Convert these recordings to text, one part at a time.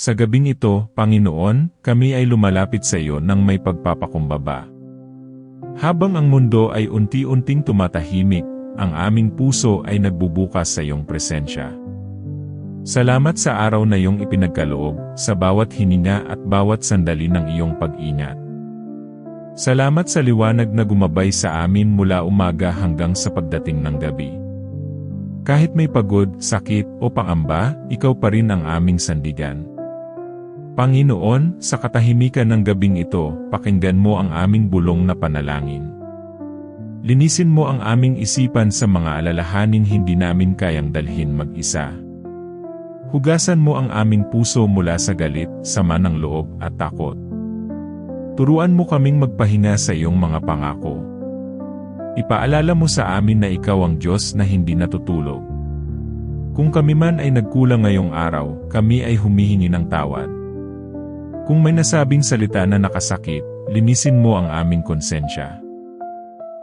Sa gabing ito, Panginoon, kami ay lumalapit sa iyo ng may pagpapakumbaba. Habang ang mundo ay unti-unting tumatahimik, ang aming puso ay nagbubukas sa iyong presensya. Salamat sa araw na iyong ipinagkaloob, sa bawat hininga at bawat sandali ng iyong pag-ingat. Salamat sa liwanag na gumabay sa amin mula umaga hanggang sa pagdating ng gabi. Kahit may pagod, sakit, o pangamba, ikaw pa rin ang aming sandigan. Panginoon, sa katahimikan ng gabing ito, pakinggan mo ang aming bulong na panalangin. Linisin mo ang aming isipan sa mga alalahanin hindi namin kayang dalhin mag-isa. Hugasan mo ang aming puso mula sa galit, sama ng loob, at takot. Turuan mo kaming magpahinga sa iyong mga pangako. Ipaalala mo sa amin na ikaw ang Diyos na hindi natutulog. Kung kami man ay nagkulang ngayong araw, kami ay humihingi ng tawad. Kung may nasabing salita na nakasakit, linisin mo ang aming konsensya.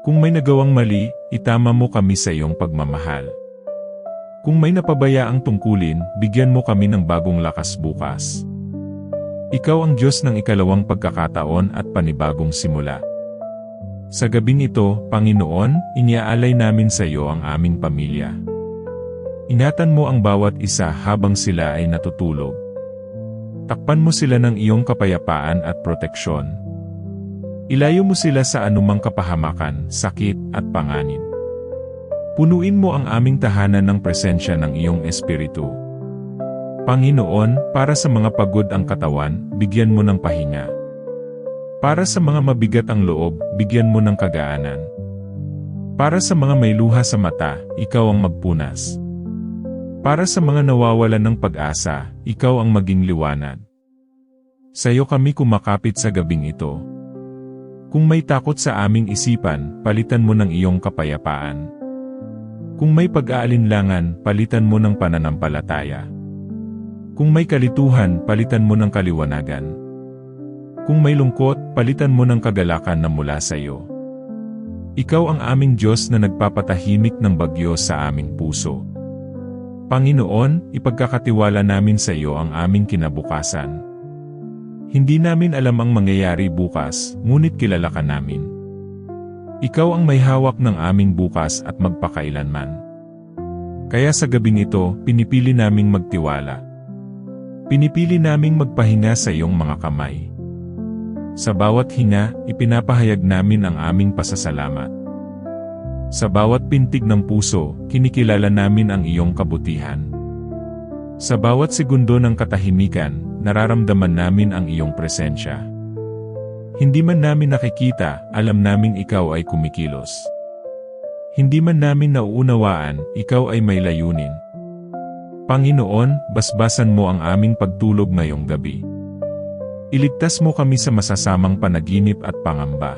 Kung may nagawang mali, itama mo kami sa iyong pagmamahal. Kung may napabayaang tungkulin, bigyan mo kami ng bagong lakas bukas. Ikaw ang Diyos ng ikalawang pagkakataon at panibagong simula. Sa gabing ito, Panginoon, iniaalay namin sa iyo ang aming pamilya. Ingatan mo ang bawat isa habang sila ay natutulog. Takpan mo sila ng iyong kapayapaan at proteksyon. Ilayo mo sila sa anumang kapahamakan, sakit, at panganib. Punuin mo ang aming tahanan ng presensya ng iyong Espiritu. Panginoon, para sa mga pagod ang katawan, bigyan mo ng pahinga. Para sa mga mabigat ang loob, bigyan mo ng kagaanan. Para sa mga may luha sa mata, ikaw ang magpunas. Para sa mga nawawalan ng pag-asa, ikaw ang maging liwanag. Sa iyo kami kumakapit sa gabing ito. Kung may takot sa aming isipan, palitan mo ng iyong kapayapaan. Kung may pag-aalinlangan, palitan mo ng pananampalataya. Kung may kalituhan, palitan mo ng kaliwanagan. Kung may lungkot, palitan mo ng kagalakan na mula sa iyo. Ikaw ang aming Diyos na nagpapatahimik ng bagyo sa aming puso. Panginoon, ipagkakatiwala namin sa iyo ang aming kinabukasan. Hindi namin alam ang mangyayari bukas, ngunit kilala ka namin. Ikaw ang may hawak ng aming bukas at magpakailanman. Kaya sa gabing ito, pinipili naming magtiwala. Pinipili naming magpahinga sa iyong mga kamay. Sa bawat hinga, ipinapahayag namin ang aming pasasalamat. Sa bawat pintig ng puso, kinikilala namin ang iyong kabutihan. Sa bawat segundo ng katahimikan, nararamdaman namin ang iyong presensya. Hindi man namin nakikita, alam naming ikaw ay kumikilos. Hindi man namin nauunawaan, ikaw ay may layunin. Panginoon, basbasan mo ang aming pagtulog ngayong gabi. Iligtas mo kami sa masasamang panaginip at pangamba.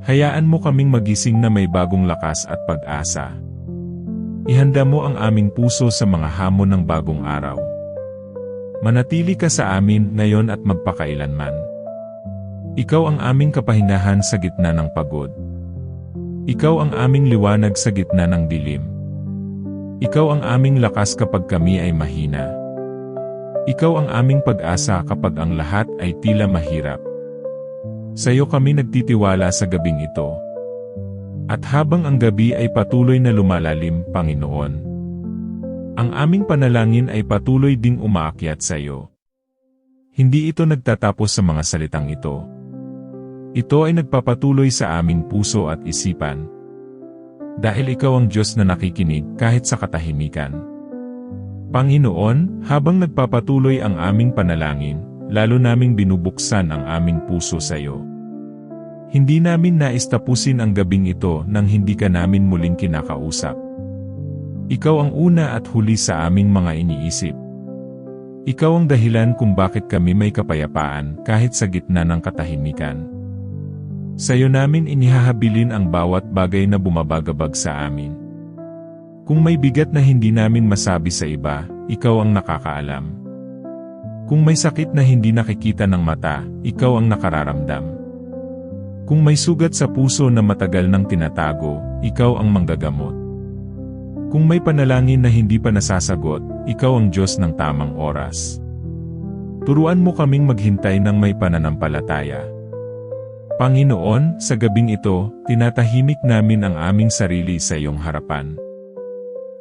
Hayaan mo kaming magising na may bagong lakas at pag-asa. Ihanda mo ang aming puso sa mga hamon ng bagong araw. Manatili ka sa amin ngayon at magpakailanman. Ikaw ang aming kapahinahan sa gitna ng pagod. Ikaw ang aming liwanag sa gitna ng dilim. Ikaw ang aming lakas kapag kami ay mahina. Ikaw ang aming pag-asa kapag ang lahat ay tila mahirap. Sa iyo kami nagtitiwala sa gabing ito. At habang ang gabi ay patuloy na lumalalim, Panginoon, ang aming panalangin ay patuloy ding umaakyat sa iyo. Hindi ito nagtatapos sa mga salitang ito. Ito ay nagpapatuloy sa aming puso at isipan. Dahil ikaw ang Diyos na nakikinig kahit sa katahimikan. Panginoon, habang nagpapatuloy ang aming panalangin, lalo naming binubuksan ang aming puso sa iyo. Hindi namin nais tapusin ang gabing ito nang hindi ka namin muling kinakausap. Ikaw ang una at huli sa aming mga iniisip. Ikaw ang dahilan kung bakit kami may kapayapaan kahit sa gitna ng katahimikan. Sa iyo namin inihahabilin ang bawat bagay na bumabagabag sa amin. Kung may bigat na hindi namin masabi sa iba, ikaw ang nakakaalam. Kung may sakit na hindi nakikita ng mata, ikaw ang nakararamdam. Kung may sugat sa puso na matagal nang tinatago, ikaw ang manggagamot. Kung may panalangin na hindi pa nasasagot, ikaw ang Diyos ng tamang oras. Turuan mo kaming maghintay ng may pananampalataya. Panginoon, sa gabing ito, tinatahimik namin ang aming sarili sa iyong harapan.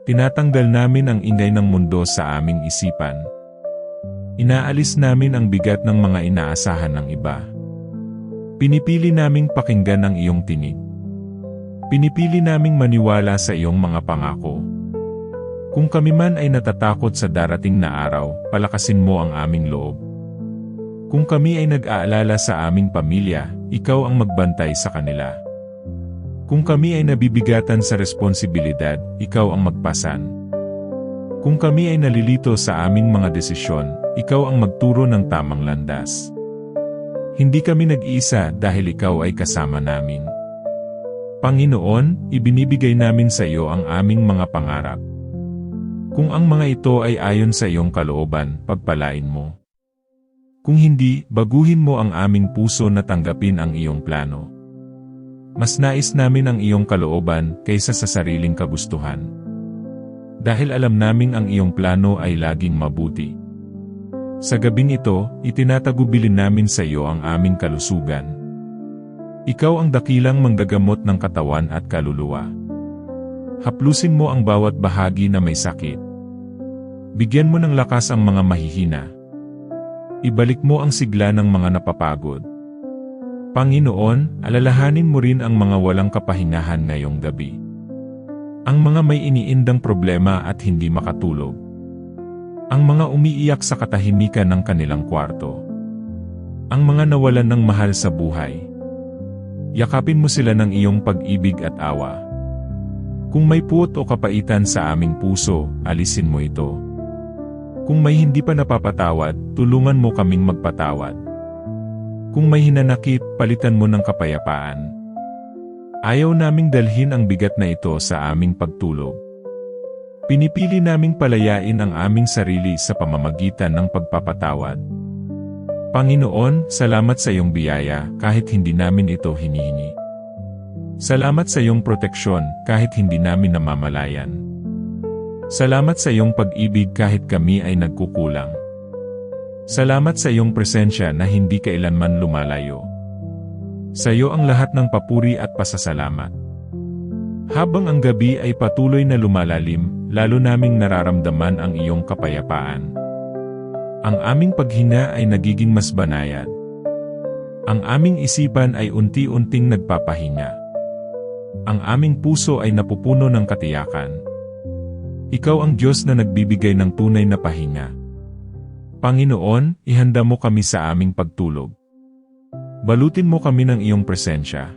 Tinatanggal namin ang ingay ng mundo sa aming isipan. Inaalis namin ang bigat ng mga inaasahan ng iba. Pinipili naming pakinggan ang iyong tinig. Pinipili naming maniwala sa iyong mga pangako. Kung kami man ay natatakot sa darating na araw, palakasin mo ang aming loob. Kung kami ay nag-aalala sa aming pamilya, ikaw ang magbantay sa kanila. Kung kami ay nabibigatan sa responsibilidad, ikaw ang magpasan. Kung kami ay nalilito sa aming mga desisyon, ikaw ang magturo ng tamang landas. Hindi kami nag-iisa dahil ikaw ay kasama namin. Panginoon, ibinibigay namin sa iyo ang aming mga pangarap. Kung ang mga ito ay ayon sa iyong kalooban, pagpalain mo. Kung hindi, baguhin mo ang aming puso na tanggapin ang iyong plano. Mas nais namin ang iyong kalooban kaysa sa sariling kagustuhan. Dahil alam naming ang iyong plano ay laging mabuti. Sa gabing ito, itinatagubilin namin sa iyo ang aming kalusugan. Ikaw ang dakilang manggagamot ng katawan at kaluluwa. Haplusin mo ang bawat bahagi na may sakit. Bigyan mo ng lakas ang mga mahihina. Ibalik mo ang sigla ng mga napapagod. Panginoon, alalahanin mo rin ang mga walang kapahingahan ngayong gabi. Ang mga may iniindang problema at hindi makatulog. Ang mga umiiyak sa katahimikan ng kanilang kwarto. Ang mga nawalan ng mahal sa buhay. Yakapin mo sila ng iyong pag-ibig at awa. Kung may puot o kapaitan sa aming puso, alisin mo ito. Kung may hindi pa napapatawad, tulungan mo kaming magpatawad. Kung may hinanakit, palitan mo ng kapayapaan. Ayaw naming dalhin ang bigat na ito sa aming pagtulog. Pinipili naming palayain ang aming sarili sa pamamagitan ng pagpapatawad. Panginoon, salamat sa iyong biyaya kahit hindi namin ito hinihingi. Salamat sa iyong proteksyon kahit hindi namin namamalayan. Salamat sa iyong pag-ibig kahit kami ay nagkukulang. Salamat sa iyong presensya na hindi kailanman lumalayo. Sa iyo ang lahat ng papuri at pasasalamat. Habang ang gabi ay patuloy na lumalalim, lalo naming nararamdaman ang iyong kapayapaan. Ang aming paghinga ay nagiging mas banayad. Ang aming isipan ay unti-unting nagpapahinga. Ang aming puso ay napupuno ng katiyakan. Ikaw ang Diyos na nagbibigay ng tunay na pahinga. Panginoon, ihanda mo kami sa aming pagtulog. Balutin mo kami ng iyong presensya.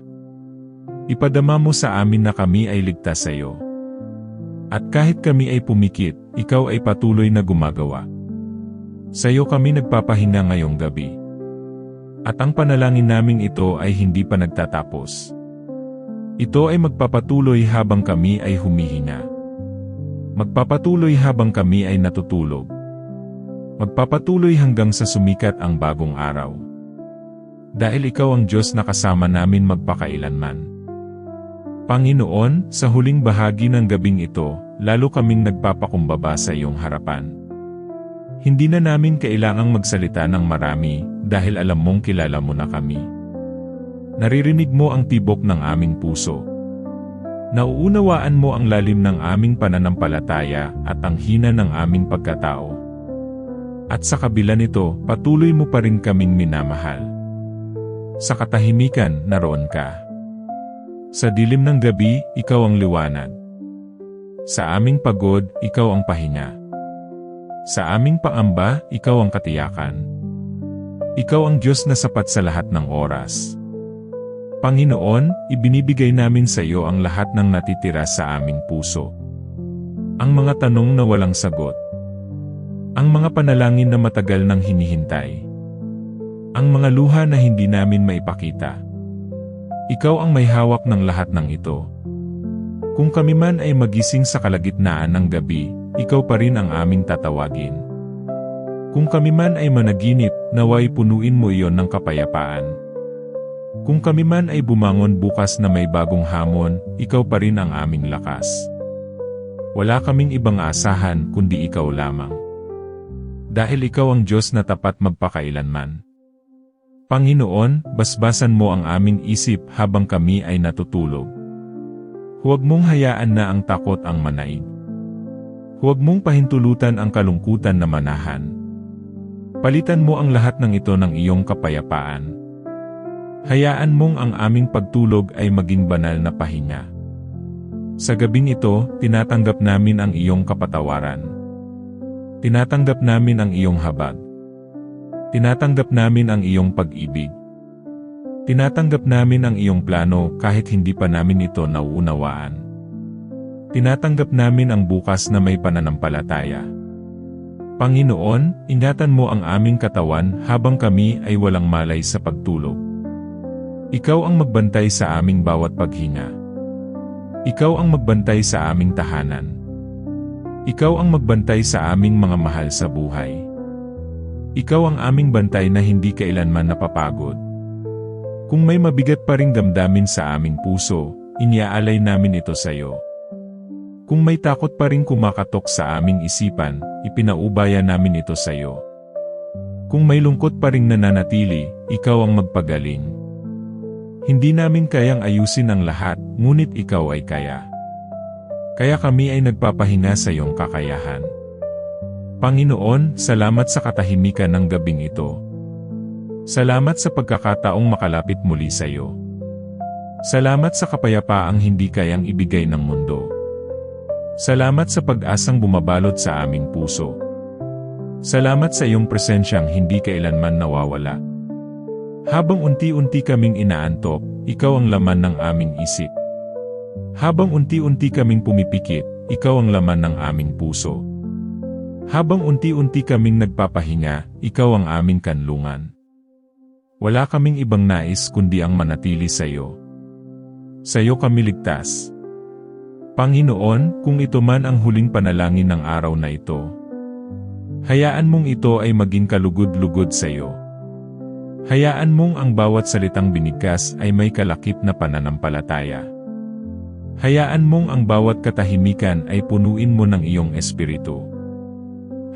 Ipadama mo sa amin na kami ay ligtas sa iyo. At kahit kami ay pumikit, ikaw ay patuloy na gumagawa. Sa iyo kami nagpapahinga ngayong gabi. At ang panalangin naming ito ay hindi pa nagtatapos. Ito ay magpapatuloy habang kami ay humihinga. Magpapatuloy habang kami ay natutulog. Magpapatuloy hanggang sa sumikat ang bagong araw. Dahil ikaw ang Diyos na kasama namin magpakailanman. Panginoon, sa huling bahagi ng gabing ito, lalo kaming nagpapakumbaba sa iyong harapan. Hindi na namin kailangang magsalita ng marami, dahil alam mong kilala mo na kami. Naririnig mo ang tibok ng aming puso. Nauunawaan mo ang lalim ng aming pananampalataya at ang hina ng aming pagkatao. At sa kabila nito, patuloy mo pa rin kaming minamahal. Sa katahimikan, naroon ka. Sa dilim ng gabi, ikaw ang liwanag. Sa aming pagod, ikaw ang pahinga. Sa aming pangamba, ikaw ang katiyakan. Ikaw ang Diyos na sapat sa lahat ng oras. Panginoon, ibinibigay namin sa iyo ang lahat ng natitira sa aming puso. Ang mga tanong na walang sagot. Ang mga panalangin na matagal nang hinihintay. Ang mga luha na hindi namin maipakita. Ikaw ang may hawak ng lahat ng ito. Kung kami man ay magising sa kalagitnaan ng gabi, ikaw pa rin ang aming tatawagin. Kung kami man ay managinip, naway punuin mo iyon ng kapayapaan. Kung kami man ay bumangon bukas na may bagong hamon, ikaw pa rin ang aming lakas. Wala kaming ibang asahan kundi ikaw lamang. Dahil ikaw ang Diyos na tapat magpakailanman. Panginoon, basbasan mo ang aming isip habang kami ay natutulog. Huwag mong hayaan na ang takot ang manaig. Huwag mong pahintulutan ang kalungkutan na manahan. Palitan mo ang lahat ng ito ng iyong kapayapaan. Hayaan mong ang aming pagtulog ay maging banal na pahinga. Sa gabing ito, tinatanggap namin ang iyong kapatawaran. Tinatanggap namin ang iyong habag. Tinatanggap namin ang iyong pag-ibig. Tinatanggap namin ang iyong plano kahit hindi pa namin ito nauunawaan. Tinatanggap namin ang bukas na may pananampalataya. Panginoon, ingatan mo ang aming katawan habang kami ay walang malay sa pagtulog. Ikaw ang magbantay sa aming bawat paghinga. Ikaw ang magbantay sa aming tahanan. Ikaw ang magbantay sa aming mga mahal sa buhay. Ikaw ang aming bantay na hindi kailanman napapagod. Kung may mabigat pa ring damdamin sa aming puso, iniaalay namin ito sa iyo. Kung may takot pa ring kumakatok sa aming isipan, ipinaubaya namin ito sa iyo. Kung may lungkot pa ring nananatili, ikaw ang magpagaling. Hindi namin kayang ayusin ang lahat, ngunit ikaw ay kaya. Kaya kami ay nagpapahinga sa iyong kakayahan. Panginoon, salamat sa katahimikan ng gabing ito. Salamat sa pagkakataong makalapit muli sa iyo. Salamat sa kapayapaang hindi kayang ibigay ng mundo. Salamat sa pag-asang bumabalot sa aming puso. Salamat sa iyong presensyang hindi kailanman nawawala. Habang unti-unti kaming inaantok, ikaw ang laman ng aming isip. Habang unti-unti kaming pumipikit, ikaw ang laman ng aming puso. Habang unti-unti kaming nagpapahinga, ikaw ang aming kanlungan. Wala kaming ibang nais kundi ang manatili sa iyo. Sa iyo kami ligtas. Panginoon, kung ito man ang huling panalangin ng araw na ito, hayaan mong ito ay maging kalugod-lugod sa iyo. Hayaan mong ang bawat salitang binigkas ay may kalakip na pananampalataya. Hayaan mong ang bawat katahimikan ay punuin mo ng iyong espiritu.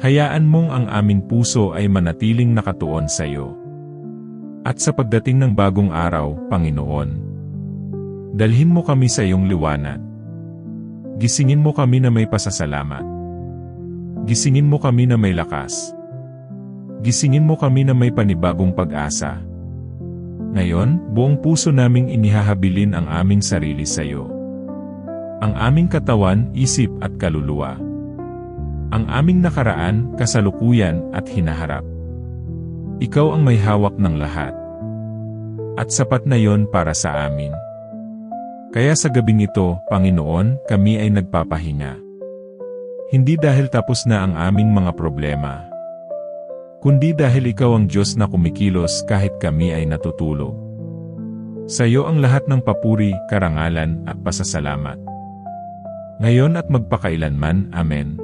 Hayaan mong ang aming puso ay manatiling nakatuon sa iyo. At sa pagdating ng bagong araw, Panginoon, dalhin mo kami sa iyong liwanag. Gisingin mo kami na may pasasalamat. Gisingin mo kami na may lakas. Gisingin mo kami na may panibagong pag-asa. Ngayon, buong puso naming inihahabilin ang aming sarili sa iyo. Ang aming katawan, isip at kaluluwa. Ang aming nakaraan, kasalukuyan at hinaharap. Ikaw ang may hawak ng lahat. At sapat na yon para sa amin. Kaya sa gabing ito, Panginoon, kami ay nagpapahinga. Hindi dahil tapos na ang aming mga problema, kundi dahil ikaw ang Diyos na kumikilos kahit kami ay natutulog. Sa iyo ang lahat ng papuri, karangalan at pasasalamat. Ngayon at magpakailanman, Amen.